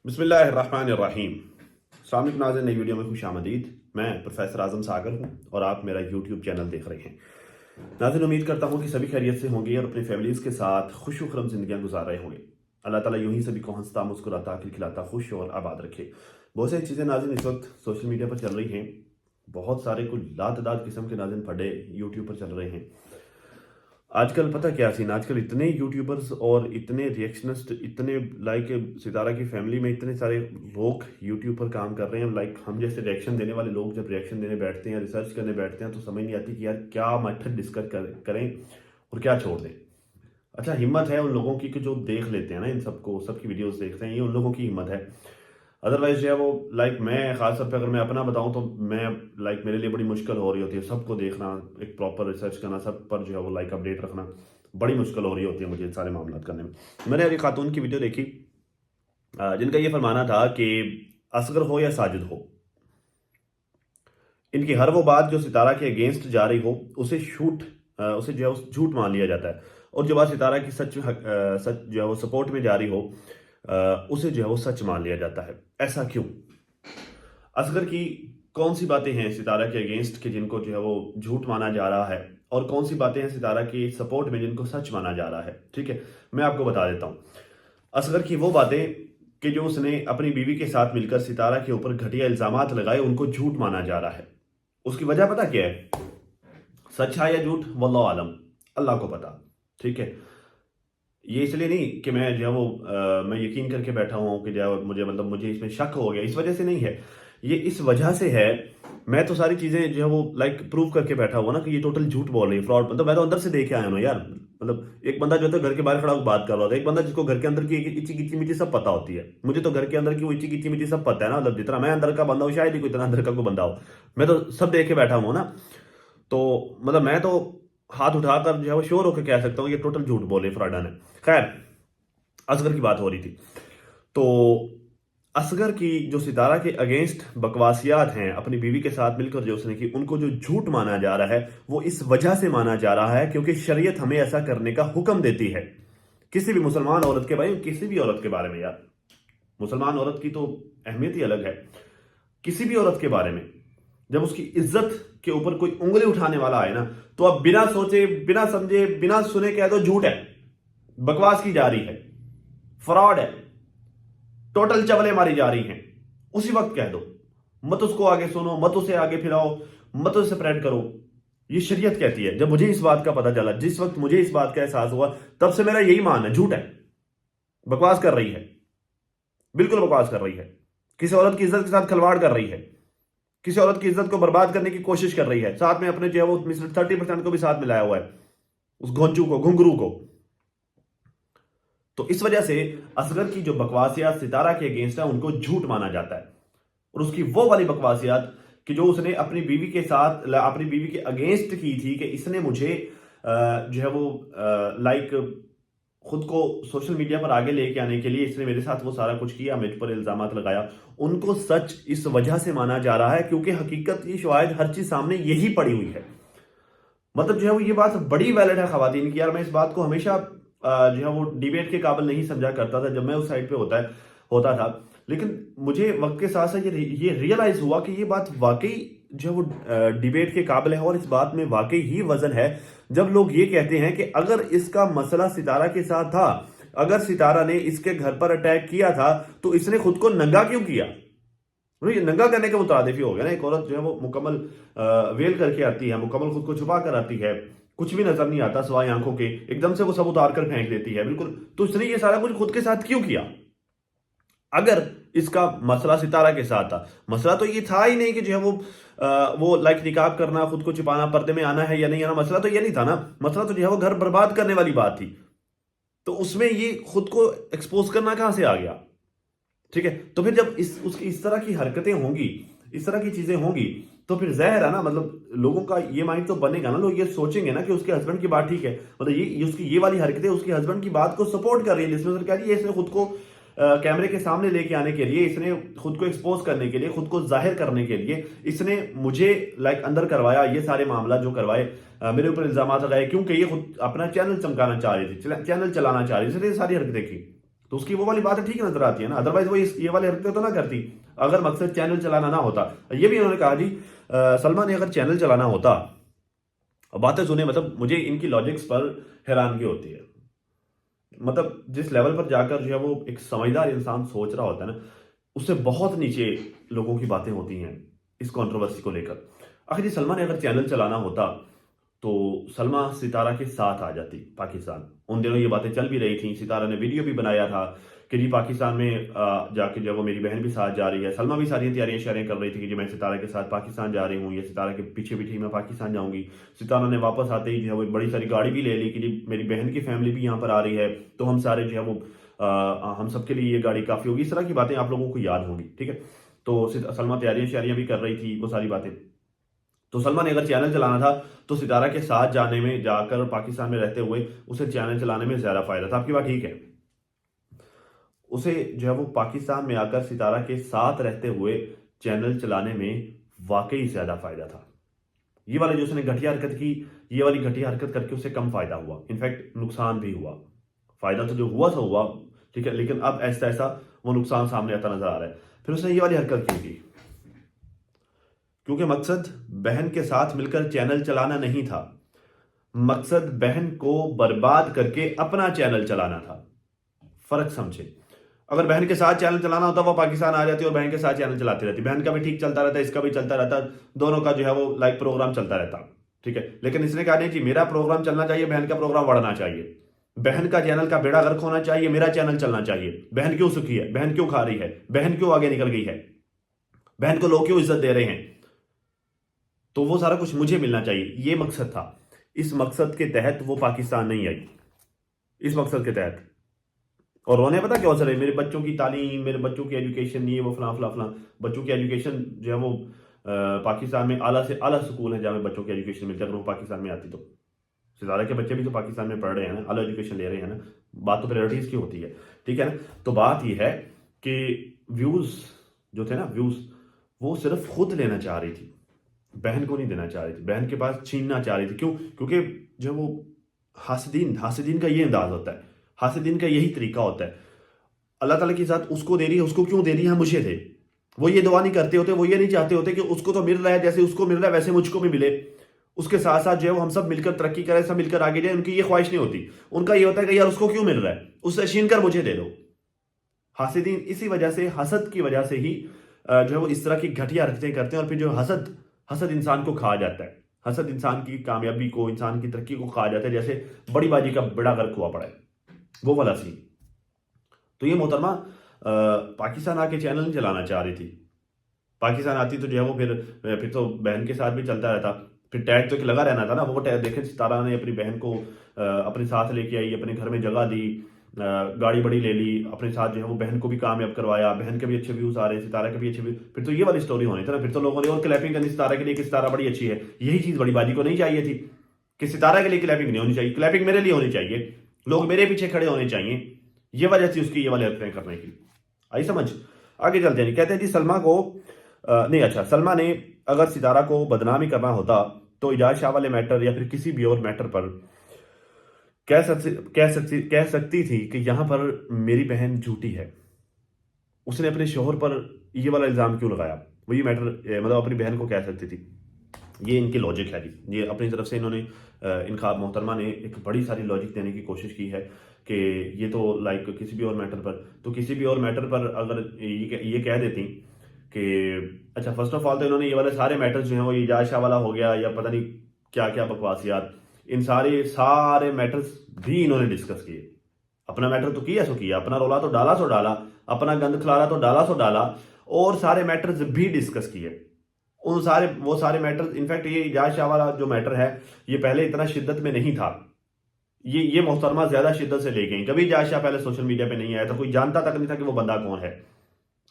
बिस्मिल्लाहिर्रहमानिर्रहीम। अस्सलाम वालेकुम नाज़रीन, नई वीडियो में खुश आमदीद। मैं प्रोफेसर आज़म सागर हूँ और आप मेरा यूट्यूब चैनल देख रहे हैं। नाज़रीन, उम्मीद करता हूँ कि सभी खैरियत से होंगे और अपनी फैमिलीज़ के साथ खुश खुरम ज़िंदगियाँ गुजार रहे होंगे। अल्लाह ताला यूं ही सभी को हंसता मुस्कुराता खिलखिलाता खुश और आबाद रखे। बहुत सारी चीज़ें नाज़रीन इस वक्त सोशल मीडिया पर चल रही हैं। बहुत सारे कुछ लातदाद किस्म के नाज़रीन फटे यूट्यूब पर चल रहे हैं। आजकल पता क्या सीन, आजकल इतने यूट्यूबर्स और इतने रिएक्शनिस्ट, इतने लाइक सितारा की फैमिली में इतने सारे लोग यूट्यूब पर काम कर रहे हैं। लाइक हम जैसे रिएक्शन देने वाले लोग जब रिएक्शन देने बैठते हैं, रिसर्च करने बैठते हैं, तो समझ नहीं आती कि यार क्या मेथड डिस्कस करें और क्या छोड़ दें। अच्छा, हिम्मत है उन लोगों की कि जो देख लेते हैं ना, इन सबको, सबकी वीडियोस देखते हैं, ये उन लोगों की हिम्मत है। अदरवाइज जो है वो लाइक मैं खासतौर पे अगर मैं अपना बताऊं तो मैं लाइक मेरे लिए बड़ी मुश्किल हो रही होती है सबको देखना, एक प्रॉपर रिसर्च करना, सब पर जो है वो लाइक अपडेट रखना बड़ी मुश्किल हो रही होती है मुझे इन सारे मामला करने में। मैंने अभी खातून की वीडियो देखी जिनका ये फरमाना था कि असगर हो या साजिद हो, इनकी हर वो बात जो सितारा के अगेंस्ट जा रही हो उसे जो है वो झूठ मान लिया जाता है, और जो बात सितारा की सच जो है वो सपोर्ट में जा रही हो उसे जो है वो सच मान लिया जाता है। ऐसा क्यों? असगर की कौन सी बातें हैं सितारा के अगेंस्ट के जिनको जो है वो झूठ माना जा रहा है, और कौन सी बातें हैं सितारा की सपोर्ट में जिनको सच माना जा रहा है? ठीक है, मैं आपको बता देता हूं। असगर की वो बातें कि जो उसने अपनी बीवी के साथ मिलकर सितारा के ऊपर घटिया इल्जामात लगाए, उनको झूठ माना जा रहा है। उसकी वजह पता क्या है? सच है या झूठ, वल्लाहु आलम, अल्लाह को पता। ठीक है, ये इसलिए नहीं कि मैं जो है वो मैं यकीन करके बैठा हुआ हूँ कि जो है मुझे इसमें शक हो गया, इस वजह से नहीं है। ये इस वजह से है, मैं तो सारी चीजें जो है वो लाइक प्रूव करके बैठा हुआ ना कि ये टोटल झूठ बोल रही है, फ्रॉड। मतलब मैं तो अंदर से देख के आया हूँ ना यार। मतलब एक बंदा जो है घर के बाहर खड़ा होकर बात कर रहा था, एक बंदा जिसको घर के अंदर की इच्ची गिच्ची मिट्टी सब पता होती है। मुझे तो घर के अंदर की वो इच्ची गिच्ची मिट्टी सब पता है ना। मतलब जितना मैं अंदर का बंदा हूँ शायद ही कोई इतना अंदर का कोई बंदा हो। मैं तो सब देख के बैठा हूँ ना। तो मतलब मैं तो हाथ उठाकर जो है वो श्योर होकर कह सकता हूँ ये टोटल झूठ बोले फ्रॉडन है। खैर, असगर की बात हो रही थी, तो असगर की जो सितारा के अगेंस्ट बकवासियात हैं अपनी बीवी के साथ मिलकर जो उसने की, उनको जो झूठ माना जा रहा है वो इस वजह से माना जा रहा है क्योंकि शरीयत हमें ऐसा करने का हुक्म देती है। किसी भी मुसलमान औरत के, भाई किसी भी औरत के बारे में यार, मुसलमान औरत की तो अहमियत ही अलग है। किसी भी औरत के बारे में जब उसकी इज्जत के ऊपर कोई उंगली उठाने वाला आए ना, तो आप बिना सोचे, बिना समझे, बिना सुने कह दो झूठ है, बकवास की जा रही है, फ्रॉड है, टोटल चवले मारी जा रही हैं, उसी वक्त कह दो। मत उसको आगे सुनो, मत उसे आगे फिराओ, मत उसे स्प्रेड करो। ये शरीयत कहती है। जब मुझे इस बात का पता चला, जिस वक्त मुझे इस बात का एहसास हुआ, तब से मेरा यही मान है, झूठ है, बकवास कर रही है, बिल्कुल बकवास कर रही है, किसी औरत की इज्जत के साथ खिलवाड़ कर रही है, किसी औरत की इज्जत को बर्बाद करने की कोशिश कर रही है, साथ में अपने जो है वो मिस्टर 30% को भी साथ मिलाया हुआ है, उस घोंचू को, घुंघरू को। तो इस वजह से असगर की जो बकवासियात सितारा के अगेंस्ट है उनको झूठ माना जाता है। और उसकी वो वाली बकवासियात कि जो उसने अपनी बीवी के साथ, अपनी बीवी के अगेंस्ट की थी कि इसने मुझे जो है वो लाइक खुद को सोशल मीडिया पर आगे लेके आने के लिए इसने मेरे साथ वो सारा कुछ किया, मुझ पर इल्जामात लगाया, उनको सच इस वजह से माना जा रहा है क्योंकि हकीकत की शायद हर चीज सामने यही पड़ी हुई है। मतलब जो है वो ये बात बड़ी वैलिड है खवातीन की। यार मैं इस बात को हमेशा जो है वो डिबेट के काबिल नहीं समझा करता था जब मैं उस साइड पे होता था, लेकिन मुझे वक्त के साथ साथ ये रियलाइज हुआ कि ये बात वाकई जो है वो डिबेट के काबिल है, और इस बात में वाकई ही वजन है जब लोग ये कहते हैं कि अगर इसका मसला सितारा के साथ था, अगर सितारा ने इसके घर पर अटैक किया था, तो इसने खुद को नंगा क्यों किया? ये नंगा करने के मुतादिफ ही हो गया ना। एक औरत जो है वो मुकम्मल वेल करके आती है, मुकम्मल खुद को छुपा कर आती है, कुछ भी नजर नहीं आता सिवाय आंखों के, एकदम से वो सब उतार कर फेंक देती है बिल्कुल। तो इसने ये सारा कुछ खुद के साथ क्यों किया? अगर इसका मसला सितारा के साथ था, मसला तो ये था ही नहीं कि जो है वो लाइक निकाब करना, खुद को छिपाना, पर्दे में आना है या नहीं आना, मसला तो ये नहीं था ना। मसला तो जो है वो घर बर्बाद करने वाली बात थी। तो उसमें ये खुद को एक्सपोज करना कहां से आ गया? ठीक है, तो फिर जब उसकी इस तरह की हरकतें होंगी, इस तरह की चीजें होंगी, तो फिर जाहिर है ना, मतलब लोगों का ये माइंड तो बनेगा ना, लोग ये सोचेंगे ना कि उसके हस्बैंड की बात ठीक है, मतलब ये उसकी ये वाली हरकतें उसके हस्बैंड की बात को सपोर्ट कर रही है, जिसमें कह रही है इसने खुद को कैमरे के सामने लेके आने के लिए, इसने खुद को एक्सपोज करने के लिए, खुद को जाहिर करने के लिए इसने मुझे लाइक अंदर करवाया, ये सारे मामला जो करवाए, मेरे ऊपर इल्जाम लगाए, क्योंकि ये खुद अपना चैनल चमकाना चाह रही थी, चैनल चलाना चाह रही थी, इसलिए सारी हरकतें की। तो उसकी वो वाली बातें ठीक नजर आती है ना, अदरवाइज वो ये वाली हरकतें तो ना करती अगर मकसद चैनल चलाना ना होता। ये भी उन्होंने कहा जी, सलमा ने अगर चैनल चलाना होता, अब बातें सुने, मतलब मुझे इनकी लॉजिक्स पर हैरानगी होती है। मतलब जिस लेवल पर जाकर जो है वो एक समझदार इंसान सोच रहा होता है ना, उससे बहुत नीचे लोगों की बातें होती हैं इस कंट्रोवर्सी को लेकर। आखिर जी सलमा ने अगर चैनल चलाना होता तो सलमा सितारा के साथ आ जाती पाकिस्तान। उन दिनों ये बातें चल भी रही थी, सितारा ने वीडियो भी बनाया था कि जी पाकिस्तान में जाके जब वो मेरी बहन भी साथ जा रही है, सलमा भी सारी तैयारियां शारियां कर रही थी कि जी मैं सितारा के साथ पाकिस्तान जा रही हूँ, या सितारा के पीछे पीछे मैं पाकिस्तान जाऊंगी। सितारा ने वापस आते ही जो है वो एक बड़ी सारी गाड़ी भी ले ली कि जी मेरी बहन की फैमिली भी यहाँ पर आ रही है, तो हम सारे जो है वो हम सबके लिए ये गाड़ी काफ़ी होगी। इस तरह की बातें आप लोगों को याद होंगी, ठीक है। तो सलमा तैयारियां शारियां भी कर रही थी, वो सारी बातें। तो सलमा ने अगर चैनल चलाना था तो सितारा के साथ जाने में, जाकर पाकिस्तान में रहते हुए उसे चैनल चलाने में ज्यादा फायदा था। आपकी बात ठीक है, उसे जो है वो पाकिस्तान में आकर सितारा के साथ रहते हुए चैनल चलाने में वाकई ज्यादा फायदा था। ये वाले जो उसने घटिया हरकत की, ये वाली घटिया हरकत करके उसे कम फायदा हुआ, इनफैक्ट नुकसान भी हुआ। फायदा तो जो हुआ था हुआ, ठीक है, लेकिन अब ऐसा ऐसा वो नुकसान सामने आता नजर आ रहा है। फिर उसने ये वाली हरकत क्यों की? क्योंकि मकसद बहन के साथ मिलकर चैनल चलाना नहीं था, मकसद बहन को बर्बाद करके अपना चैनल चलाना था। फर्क समझे। अगर बहन के साथ चैनल चलाना होता वो पाकिस्तान आ जाती और बहन के साथ चैनल चलाती रहती, बहन का भी ठीक चलता रहता, इसका भी चलता रहता, दोनों का जो है वो लाइव प्रोग्राम चलता रहता, ठीक है। लेकिन इसने कहा नहीं जी मेरा प्रोग्राम चलना चाहिए, बहन का प्रोग्राम बढ़ना चाहिए, बहन का चैनल का बेड़ा गर्क होना चाहिए, मेरा चैनल चलना चाहिए। बहन क्यों सुखी है, बहन क्यों खा रही है, बहन क्यों आगे निकल गई है, बहन को लोग क्यों इज्जत दे रहे हैं, तो वो सारा कुछ मुझे मिलना चाहिए, ये मकसद था। इस मकसद के तहत वो पाकिस्तान नहीं आई, इस मकसद के तहत। और रोने पता क्या असर है, मेरे बच्चों की तालीम, मेरे बच्चों की एजुकेशन, ये वो फला फला फला। बच्चों की एजुकेशन जो है वो पाकिस्तान में आला से आला स्कूल है जहाँ में बच्चों की एजुकेशन मिलती है। अगर वो पाकिस्तान में आती तो सितारा के बच्चे भी तो पाकिस्तान में पढ़ रहे हैं ना, आला एजुकेशन ले रहे हैं ना। बात तो प्रायोरिटीज की होती है, ठीक है ना। तो बात यह है कि व्यूज जो थे ना, व्यूज वो सिर्फ खुद लेना चाह रही थी, बहन को नहीं देना चाह रही थी, बहन के पास छीनना चाह रही थी। क्यों? क्योंकि जो वो हासिदीन हासिदीन का ये अंदाज होता है, हासिदीन का यही तरीका होता है। अल्लाह ताला की साथ उसको दे रही है, उसको क्यों दे रही है, मुझे दे। वो ये दुआ नहीं करते होते, वो ये नहीं चाहते होते कि उसको तो मिल रहा है, जैसे उसको मिल रहा है वैसे मुझको भी मिले, उसके साथ साथ जो है वो हम सब मिलकर तरक्की करें, सब मिलकर आगे जाए। उनकी ये ख्वाहिश नहीं होती, उनका ये होता है कि यार उसको क्यों मिल रहा है, उससे छीन कर मुझे दे दो। हासिदीन इसी वजह से, हसद की वजह से ही जो है वो इस तरह की घटिया हरकतें करते हैं। और फिर जो हसद हसद इंसान को खा जाता है, हसद इंसान की कामयाबी को, इंसान की तरक्की को खा जाता है, जैसे बड़ी बाजी का बेड़ा गर्क हुआ पड़ा है, वो वाला सीन। तो ये मोहतरमा पाकिस्तान आके चैनल नहीं चलाना चाह रही थी। पाकिस्तान आती तो जो है वो फिर तो बहन के साथ भी चलता रहता, फिर टैग तो एक लगा रहना था ना। वो टैग देखें, सितारा ने अपनी बहन को अपने साथ लेके आई, अपने घर में जगह दी, गाड़ी बड़ी ले ली, अपने साथ जो है वो बहन को भी कामयाब करवाया, बहन के भी अच्छे व्यूज आ रहे, सितारा के भी अच्छे व्यूज। फिर तो ये वाली स्टोरी होनी थी ना, फिर तो लोगों ने और क्लैपिंग करनी सितारा के लिए कि सितारा बड़ी अच्छी है। यही चीज बड़ी बाजी को नहीं चाहिए थी कि सितारा के लिए क्लैपिंग नहीं होनी चाहिए, क्लैपिंग मेरे लिए होनी चाहिए, लोग मेरे पीछे खड़े होने चाहिए। ये वजह थी उसकी ये वाली हरकतें करने की। आई समझ? आगे चलते हैं। कहते हैं जी सलमा को नहीं, अच्छा, सलमा ने अगर सितारा को बदनामी करना होता तो इजाज शाह वाले मैटर या फिर किसी भी और मैटर पर कह सकती थी कि यहां पर मेरी बहन झूठी है। उसने अपने शोहर पर ये वाला इल्जाम क्यों लगाया, वो ये मैटर मतलब अपनी बहन को कह सकती थी। ये इनकी लॉजिक है जी, ये अपनी तरफ से इन्होंने इनका मोहतरमा ने एक बड़ी सारी लॉजिक देने की कोशिश की है कि ये तो लाइक किसी भी और मैटर पर, तो किसी भी और मैटर पर अगर ये कह देती कि अच्छा, फर्स्ट ऑफ ऑल तो इन्होंने ये वाले सारे मैटर्स जो हैं वो इजाज शाह वाला हो गया या पता नहीं क्या क्या बकवासियात, इन सारे मैटर्स भी इन्होंने डिस्कस किए। अपना मैटर तो किया सो किया, अपना रोला तो डाला सो डाला, अपना गंद खिलारा तो डाला सो डाला, और सारे मैटर्स भी डिस्कस किए। वो सारे मैटर्स, इनफैक्ट ये इजाज शाह वाला जो मैटर है ये पहले इतना शिद्दत में नहीं था, ये मोहतरमा ज्यादा शिद्दत से ले गई। जब इजाज शाह पहले सोशल मीडिया पे नहीं आया था, कोई जानता तक नहीं था कि वो बंदा कौन है,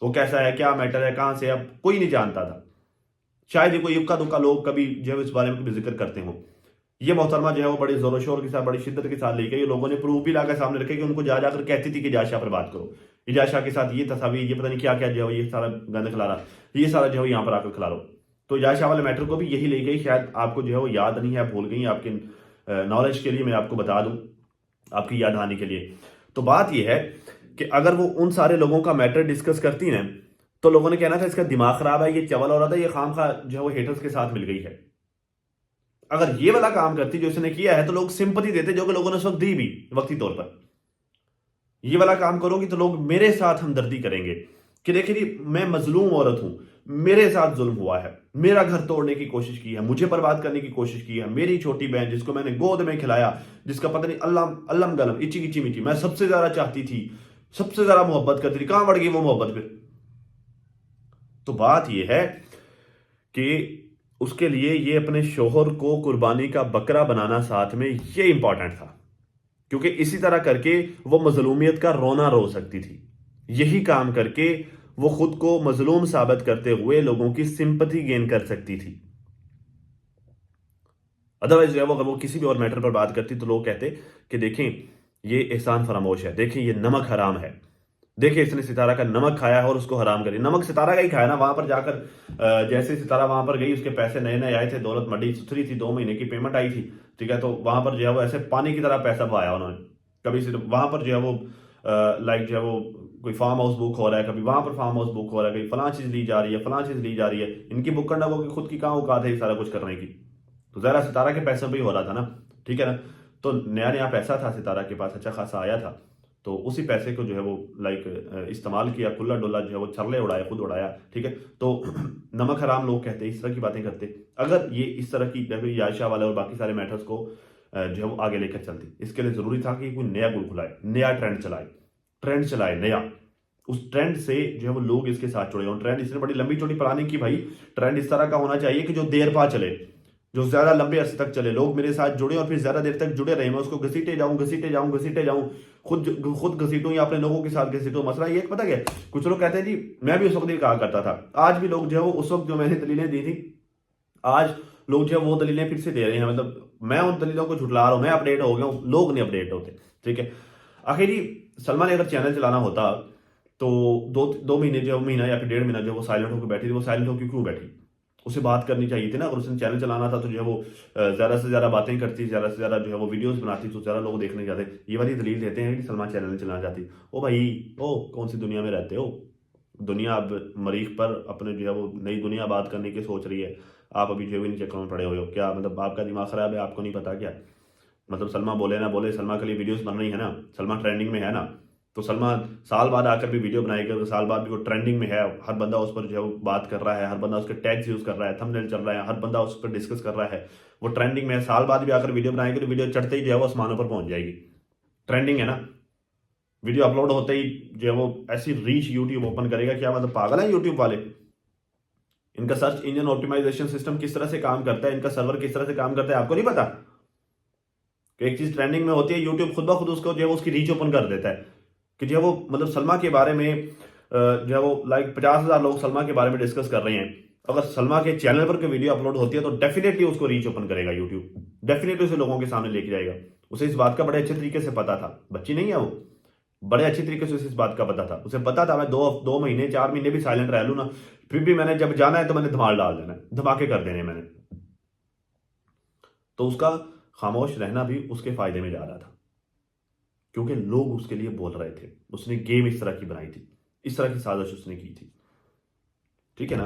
वो कैसा है, क्या मैटर है, कहां से, अब कोई नहीं जानता था। शायद ये कोई इक्का दुक्का लोग कभी जो है इस बारे में कभी जिक्र करते हो। ये मोहतरमा जो है वो बड़े जोरों शोर के साथ, बड़ी शिद्दत के साथ ले गई। लोगों ने प्रूफ भी लाकर सामने रखे कि उनको जा जाकर कहती थी कि इजाज शाह पर बात करो, इजाज शाह के साथ ये तस्वीर, ये पता नहीं क्या क्या जो है ये सारा गंद खिला रहा, ये सारा जो है यहाँ पर आकर खिला लो। तो इजाज शाह वाले मैटर को भी यही ले गई। शायद आपको जो है वो याद नहीं है, भूल गई, आपके नॉलेज के लिए मैं आपको बता दूं, आपकी याद आने के लिए। तो बात यह है कि अगर वो उन सारे लोगों का मैटर डिस्कस करती ना, तो लोगों ने कहना था इसका दिमाग खराब है, ये चवल हो रहा था, ये खाम खा जो है वो हेटर्स के साथ मिल गई है। अगर ये वाला काम करती जो इसने किया है, तो लोग सिंपैथी देते, जो कि लोगों ने उस वक्त दी भी वक्ती तौर पर। ये वाला काम करोगी तो लोग मेरे साथ हमदर्दी करेंगे कि देखिए जी, मैं मजलूम औरत हूं, मेरे साथ जुल्म हुआ है, मेरा घर तोड़ने की कोशिश की है, मुझे बर्बाद करने की कोशिश की है, मेरी छोटी बहन जिसको मैंने गोद में खिलाया, जिसका पता नहीं अल्लाह अल्लम गलम इची गिची मिची मैं सबसे ज्यादा चाहती थी, सबसे ज्यादा मोहब्बत करती थी, कहां बढ़ गई वो मोहब्बत फिर? तो बात यह है कि उसके लिए ये अपने शोहर को कुर्बानी का बकरा बनाना साथ में ये इंपॉर्टेंट था, क्योंकि इसी तरह करके वो मजलूमियत का रोना रो सकती थी। यही काम करके वो खुद को मजलूम साबित करते हुए लोगों की सिंपैथी गेन कर सकती थी। अदरवाइज जो है वो, अगर वो किसी भी और मैटर पर बात करती तो लोग कहते कि देखें ये एहसान फरामोश है, देखें ये नमक हराम है, देखिए इसने सितारा का नमक खाया है और उसको हराम करी। नमक सितारा का ही खाया ना, वहां पर जाकर जैसे सितारा वहां पर गई, उसके पैसे नए नए आए थे, दौलत मडी सुथरी थी, 2 महीने की पेमेंट आई थी, ठीक है, तो वहां पर जो है वो ऐसे पानी की तरह पैसा बहाया उन्होंने। कभी वहां पर जो है वो लाइक जो है वो कोई फार्म हाउस बुक हो रहा है, कभी वहां पर फार्म हाउस बुक हो रहा है, कभी फलां चीज ली जा रही है, फलां चीज ली जा रही है। इनकी बुक करना वो कि खुद की कहाँ औकात है ये सारा कुछ करने की? तो जरा सितारा के पैसे पे ही हो रहा था ना, ठीक है ना। तो नया नया पैसा था सितारा के पास, अच्छा खासा आया था, तो उसी पैसे को जो है वो लाइक इस्तेमाल किया, खुला डुल्ला जो है वो छरले उड़ाया, खुद उड़ाया, ठीक है। तो नमक हराम लोग कहते, इस तरह की बातें करते। अगर ये इस तरह की ये आयशा वाले और बाकी सारे मैटर्स को जो है वो आगे लेकर चलती, इसके लिए जरूरी था कि कोई नया गुल खुलाए, नया ट्रेंड चलाए नया। उस ट्रेंड से जो है वो लोग इसके साथ जुड़े हों। ट्रेंड इसने बड़ी लंबी चौड़ी प्लानिंग की भाई। ट्रेंड इस तरह का होना चाहिए कि जो देर पा चले, जो ज्यादा लंबे अरसे तक चले, लोग मेरे साथ जुड़े और फिर ज्यादा देर तक जुड़े रहे, मैं उसको घसीटे जाऊं घसीटे जाऊं घसीटे जाऊं, खुद घसीटूं या अपने लोगों के साथ घसीटूं। मसला ये पता क्या, कुछ लोग कहते हैं जी, मैं भी उस वक्त ये कहा करता था, आज भी लोग जो है वो उस वक्त जो मैंने दलीलें दी थी, आज लोग जो है वो दलीलें फिर से दे रहे हैं। मतलब मैं उन दलीलों को झुटला रहा हूं, मैं अपडेट हो गया हूं, लोग नहीं अपडेट होते, ठीक है। आखिर जी, सलमा ने अगर चैनल चलाना होता तो दो महीने जो महीना या फिर 1.5 महीना जो वो साइलेंट होकर बैठी थी, वो साइलेंट होकर क्यों बैठी? उसे बात करनी चाहिए थी ना। अगर उसने चैनल चलाना था तो जो है वो ज्यादा से ज्यादा बातें करती, ज्यादा से ज्यादा जो है वो वीडियोस बनाती, तो ज्यादा लोग देखने जाते। ये वाली दलील देते हैं कि सलमा चैनल चलाना चाहती। ओ भाई, ओ कौन सी दुनिया में रहते हो? दुनिया अब मरीख पर अपने जो है वो नई दुनिया बात करने की सोच रही है, आप अभी जो है इन चक्करों में पड़े हुए हो। क्या मतलब आपका दिमाग खराब है? आपको नहीं पता क्या? मतलब सलमा बोले ना बोले, सलमा के लिए वीडियोस बन रही है ना, सलमा ट्रेंडिंग में है ना, तो सलमा साल बाद आकर भी वीडियो बनाएगी, तो साल बाद भी वो ट्रेंडिंग में है, हर बंदा उस पर जो है वो बात कर रहा है, हर बंदा उसके टैग्स यूज कर रहा है, थंबनेल चल रहा है, हर बंदा उस पर डिस्कस कर रहा है, वो ट्रेंडिंग में है। साल बाद भी आकर वीडियो बनाएगी तो वीडियो चढ़ते ही जो है वो आसमानों पर पहुंच जाएगी। ट्रेंडिंग है ना। वीडियो अपलोड होते ही जो है वो ऐसी रीच यूट्यूब ओपन करेगा, क्या मतलब पागल है यूट्यूब वाले? इनका सर्च इंजन ऑप्टिमाइजेशन सिस्टम किस तरह से काम करता है, इनका सर्वर किस तरह से काम करता है, आपको नहीं पता? कि एक चीज ट्रेंडिंग में होती है, यूट्यूब खुद ब खुद उसको जो है उसकी रीच ओपन कर देता है कि जो है वो मतलब सलमा के बारे में जो है वो लाइक 50,000 लोग सलमा के बारे में डिस्कस कर रहे हैं। अगर सलमा के चैनल पर कोई वीडियो अपलोड होती है तो डेफिनेटली उसको रीच ओपन करेगा यूट्यूब, डेफिनेटली उसे लोगों के सामने लेके जाएगा। उसे इस बात का बड़े अच्छे तरीके से पता था, बच्ची नहीं है वो, बड़े अच्छे तरीके से उसे इस बात का पता था। उसे पता था मैं दो महीने 4 महीने भी साइलेंट रह लूँ ना, फिर भी मैंने जब जाना है तो मैंने धमाल डाल देना है, धमाके कर देने मैंने। तो उसका खामोश रहना भी उसके फायदे में जा रहा था, क्योंकि लोग उसके लिए बोल रहे थे। उसने गेम इस तरह की बनाई थी, इस तरह की साजिश उसने की थी, ठीक है ना।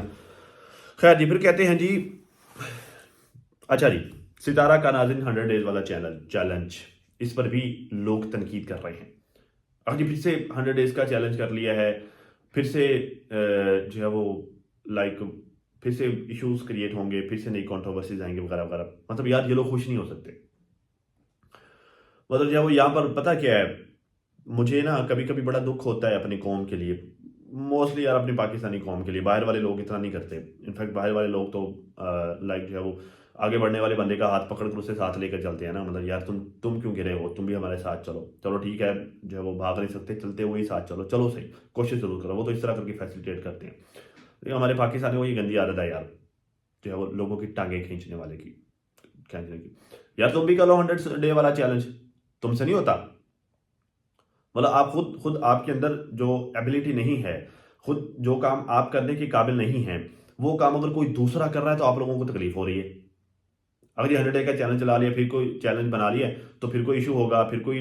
खैर जी, फिर कहते हैं जी, अच्छा जी, सितारा का नाज़िन 100 डेज वाला चैलेंज, इस पर भी लोग तनकीद कर रहे हैं। अब जी फिर से 100 डेज का चैलेंज कर लिया है, फिर से जो है वो लाइक फिर से इश्यूज क्रिएट होंगे, फिर से नई कंट्रोवर्सीज आएंगे वगैरह वगैरह। मतलब यार ये लोग खुश नहीं हो सकते। मतलब जो है वो यहाँ पर पता क्या है, मुझे ना कभी कभी बड़ा दुख होता है अपनी कौम के लिए, मोस्टली यार अपनी पाकिस्तानी कौम के लिए। बाहर वाले लोग इतना नहीं करते। इनफैक्ट बाहर वाले लोग तो लाइक जो है वो आगे बढ़ने वाले बंदे का हाथ पकड़ कर उसे साथ लेकर चलते हैं ना। मतलब यार तुम क्यों गिरे हो, तुम भी हमारे साथ चलो, चलो ठीक है, जो है वो भाग नहीं सकते, चलते हुए ही साथ चलो, चलो सही, कोशिश जरूर करो। वो तो इस तरह करके फैसिलिटेट करते हैं। लेकिन हमारे पाकिस्तानी को ये गंदी आदत है यार, जो है वो लोगों की टांगे खींचने वाले की, खींचने की। यार तुम भी करो 100 डे वाला चैलेंज, तुमसे नहीं होता। मतलब आप खुद आपके अंदर जो एबिलिटी नहीं है, खुद जो काम आप करने के काबिल नहीं है, वो काम अगर कोई दूसरा कर रहा है तो आप लोगों को तकलीफ हो रही है। अगर ये 100 डे का चैलेंज चला लिया, फिर कोई चैलेंज बना लिया, तो फिर कोई इशू होगा, फिर कोई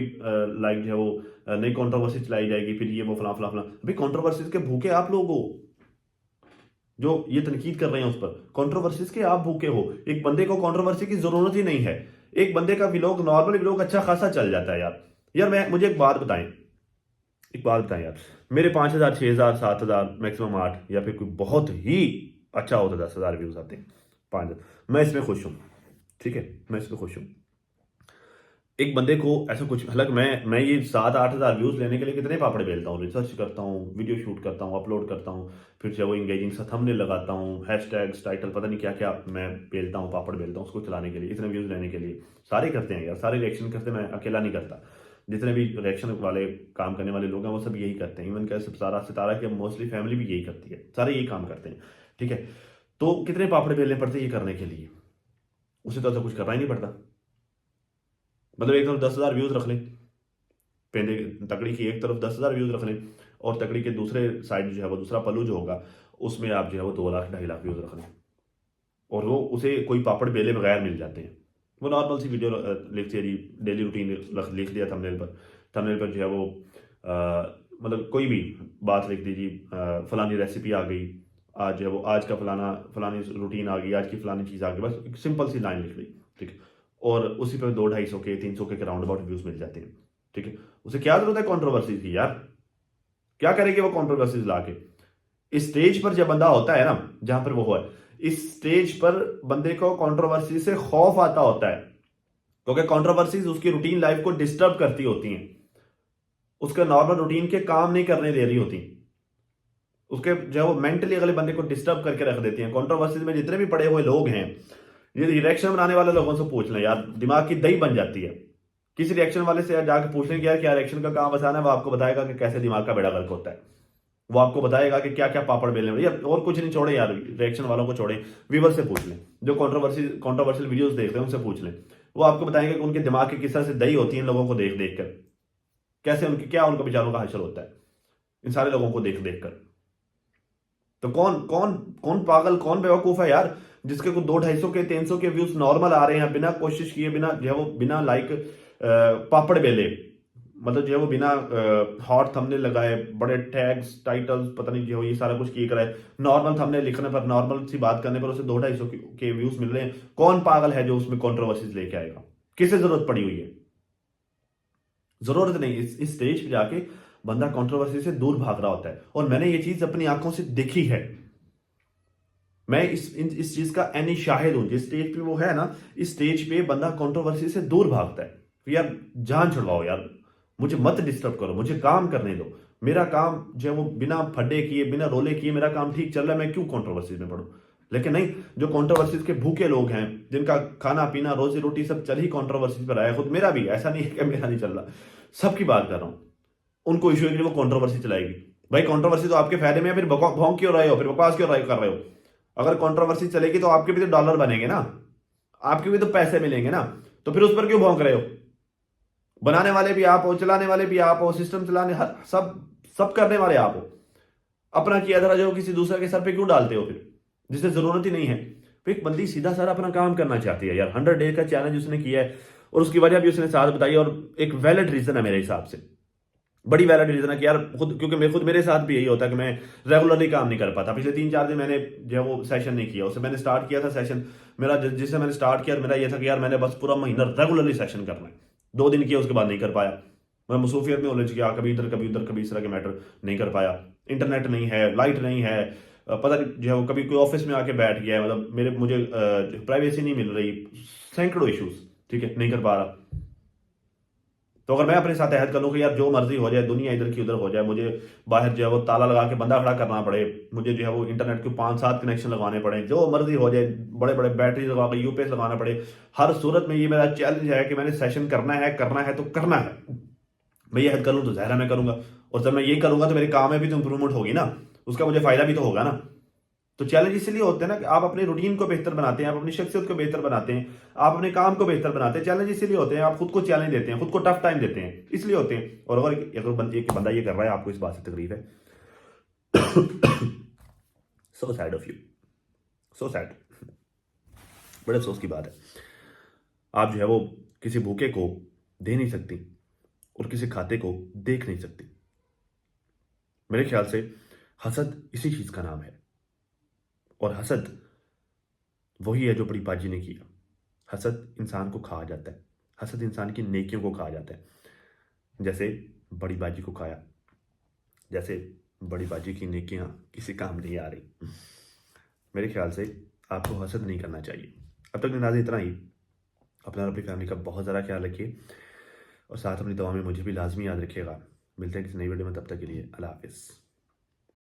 लाइक जो है वो नई कंट्रोवर्सी चलाई जाएगी, फिर ये वो फला फला फला। भाई कंट्रोवर्सीज के भूखे आप लोग हो, जो ये तनकीद कर रहे हैं उस पर। कंट्रोवर्सीज के आप भूखे हो। एक बंदे को कंट्रोवर्सी की जरूरत ही नहीं है। एक बंदे का व्लॉग, नॉर्मल व्लॉग अच्छा खासा चल जाता है यार। यार मैं मुझे एक बात बताएं, यार, मेरे 5,000 6,000 7,000 मैक्सिमम 8, या फिर कोई बहुत ही अच्छा होता 10,000 व्यूज आते हैं, 5, मैं इसमें खुश हूं। ठीक है, मैं इसमें खुश हूं। एक बंदे को ऐसा कुछ, हालांकि मैं ये 7-8 हज़ार व्यूज लेने के लिए कितने पापड़ बेलता हूँ, रिसर्च करता हूँ, वीडियो शूट करता हूँ, अपलोड करता हूँ, फिर जो वो इंगेजिंग सा थंबनेल लगाता हूँ, हैशटैग्स, टाइटल, पता नहीं क्या क्या मैं बेलता हूँ, पापड़ बेलता हूँ उसको चलाने के लिए, इतने व्यूज लेने के लिए। सारे करते हैं यार, सारे रिएक्शन करते हैं, मैं अकेला नहीं करता। जितने भी रिएक्शन वाले काम करने वाले लोग हैं वो सब यही करते हैं। इवन क्या सितारा सितारा की मोस्टली फैमिली भी यही करती है, सारे यही काम करते हैं। ठीक है, तो कितने पापड़ बेलने पड़ते हैं ये करने के लिए? उसे तो ऐसा कुछ करना ही नहीं पड़ता। मतलब एक तरफ 10,000 व्यूज रख लें, पेंदे तकड़ी की एक तरफ 10,000 व्यूज रख लें, और तकड़ी के दूसरे साइड जो है वो दूसरा पल्लू जो होगा उसमें आप जो है वो 2 लाख 2.5 लाख व्यूज रख लें, और वो उसे कोई पापड़ बेले बगैर मिल जाते हैं। वो नॉर्मल सी वीडियो लिखती है जी, डेली रूटीन लिख दिया थंबनेल पर। थंबनेल पर जो है वो मतलब कोई भी बात लिख दी जी, फलानी रेसिपी आ गई, आज जो है वो आज का फलानी रूटीन आ गई, आज की फलानी चीज़ आ गई, बस एक सिंपल सी लाइन लिख ली। ठीक है, और उसी पर 200-250 के 300 के राउंड अबाउट व्यूज मिल जाते हैं। ठीक है, उसे क्या जरूरत है कंट्रोवर्सीज की यार? क्या करेगी वो कंट्रोवर्सीज लाके? इस स्टेज पर जब बंदा होता है ना, जहां पर वो है, इस स्टेज पर बंदे को कंट्रोवर्सी से खौफ आता होता है, क्योंकि कंट्रोवर्सीज उसकी रूटीन लाइफ को डिस्टर्ब करती होती हैं, उसके नॉर्मल रूटीन के काम नहीं करने दे रही होती, उसके जो है वो मेंटली अगले बंदे को डिस्टर्ब करके रख देती हैं। कंट्रोवर्सीज में जितने भी पड़े हुए लोग हैं, ये रिएक्शन बनाने वाले लोगों से पूछ लें यार, दिमाग की दही बन जाती है। किसी रिएक्शन वाले से जाकर पूछ लें कि यार क्या रिएक्शन का काम आसान है, वो आपको बताएगा कि कैसे दिमाग का बेड़ा गर्क होता है। वो आपको बताएगा कि क्या क्या पापड़ बेलने वाले, और कुछ नहीं, छोड़े यार रिएक्शन वालों को छोड़े, व्यूवर से पूछ लें, जो कंट्रोवर्शियल वीडियोस देखते हैं उनसे पूछ लें। वो आपको बताएंगे कि उनके दिमाग की किस तरह से दही होती है इन लोगों को देख देख कर, कैसे उनके क्या उनके विचारों का हासिल होता है इन सारे लोगों को देख देख कर। तो कौन कौन कौन पागल, कौन बेवकूफ है यार, जिसके को 200-250 के 300 के व्यूज नॉर्मल आ रहे हैं, बिना कोशिश किए, बिना जो है वो बिना लाइक पापड़ बेले, मतलब जो है वो बिना हॉट थंबनेल लगाए, बड़े टैग्स, टाइटल्स, पता नहीं जो ये सारा कुछ किए कराए, नॉर्मल थंबनेल लिखने पर, नॉर्मल सी बात करने पर उसे 200-250 के व्यूज मिल रहे हैं। कौन पागल है जो उसमें कंट्रोवर्सीज लेके आएगा? किसे जरूरत पड़ी हुई है? जरूरत नहीं। इस स्टेज पे जाके बंदा कंट्रोवर्सी से दूर भाग रहा होता है, और मैंने ये चीज अपनी आंखों से देखी है। मैं इस चीज का एनी शाहिद हूं। जिस स्टेज पे वो है ना, इस स्टेज पे बंदा कंट्रोवर्सी से दूर भागता है। तो यार जान छुड़वाओ यार, मुझे मत डिस्टर्ब करो, मुझे काम करने दो। मेरा काम जो है वो बिना फड्डे किए, बिना रोले किए मेरा काम ठीक चल रहा है, मैं क्यों कंट्रोवर्सीज में पढ़ूं? लेकिन नहीं, जो कंट्रोवर्सीज के भूखे लोग हैं, जिनका खाना पीना रोजी रोटी सब चल ही कंट्रोवर्सीज पर आया, खुद मेरा भी, ऐसा नहीं है कि मेरा नहीं चल रहा, सबकी बात कर रहा हूं, उनको इशू है कि वो कंट्रोवर्सी चलाएगी। भाई कंट्रोवर्सी तो आपके फायदे में है, फिर भौंक क्यों रहे हो, फिर बकवास क्यों कर रहे हो? अगर कंट्रोवर्सी चलेगी तो आपके भी तो डॉलर बनेंगे ना, आपके भी तो पैसे मिलेंगे ना, तो फिर उस पर क्यों भौंक रहे हो? बनाने वाले भी आप हो, चलाने वाले भी आप हो, सिस्टम चलाने सब सब करने वाले आप हो। अपना किया धरा जो किसी दूसरे के सर पे क्यों डालते हो फिर, जिसे जरूरत ही नहीं है? तो एक बंदी सीधा सारा अपना काम करना चाहती है यार, 100 डे का चैलेंज उसने किया है, और उसकी वजह भी उसने साथ बताई, और एक वैलिड रीजन है मेरे हिसाब से, बड़ी वैलिड रीजन है कि यार खुद, क्योंकि मेरे साथ भी यही होता है कि मैं रेगुलरली काम नहीं कर पाता। पिछले 3-4 दिन मैंने जो है वो सेशन नहीं किया। उससे मैंने स्टार्ट किया था सेशन, मेरा जिससे मैंने स्टार्ट किया, मेरा ये था कि यार मैंने बस पूरा महीना रेगुलरली सेशन करना है। 2 दिन किया, उसके बाद नहीं कर पाया। मैं मसरूफियत में उलझ गया, कभी इधर कभी उधर, कभी इस तरह के मैटर नहीं कर पाया। इंटरनेट नहीं है, लाइट नहीं है, पता नहीं जो है वो, कभी कोई ऑफिस में आके बैठ गया है, मतलब मुझे प्राइवेसी नहीं मिल रही, सैकड़ों इशूज। ठीक है, नहीं कर पा रहा। तो अगर मैं अपने साथ अहद कर लूं कि यार जो मर्जी हो जाए, दुनिया इधर की उधर हो जाए, मुझे बाहर जो है वो ताला लगा के बंदा खड़ा करना पड़े, मुझे जो है वो इंटरनेट के 5-7 कनेक्शन लगवाने पड़े, जो मर्जी हो जाए, बड़े बड़े बैटरी लगा के यूपीएस लगाना पड़े, हर सूरत में ये मेरा चैलेंज है कि मैंने सेशन करना है तो करना है। मैं ये हद कर लूँ तो ज़ाहिर है मैं करूंगा, और जब मैं ये करूंगा तो मेरे काम में भी तो इंप्रूवमेंट होगी ना, उसका मुझे फायदा भी तो होगा ना। तो चैलेंज इसलिए होते हैं ना कि आप अपनी रूटीन को बेहतर बनाते हैं, आप अपनी शख्सियत को बेहतर बनाते हैं, आप अपने काम को बेहतर बनाते हैं। चैलेंज इसलिए होते हैं, आप खुद को चैलेंज देते हैं, खुद को टफ टाइम देते हैं, इसलिए होते हैं। और अगर बंदा ये कर रहा है, आपको इस बात से तकलीफ है, so sad of you, so sad, बड़े अफसोस की बात है। आप जो है वो किसी भूखे को दे नहीं सकती और किसी खाते को देख नहीं सकती। मेरे ख्याल से हसद इसी चीज़ का नाम है और हसद वही है जो बड़ी बाजी ने किया। हसद इंसान को खा जाता है, हसद इंसान की नेकियों को खा जाता है, जैसे बड़ी बाजी को खाया, जैसे बड़ी बाजी की नेकियां किसी काम नहीं आ रही। मेरे ख्याल से आपको हसद नहीं करना चाहिए। अब तक नाज़ इतना ही। अपना और अपनी फैमिली का बहुत ज़्यादा ख्याल रखिए और साथ अपनी दुआ में मुझे भी लाजमी याद रखिएगा। मिलते हैं किसी नई वीडियो में, तब तक के लिए अल्लाह हाफिज़।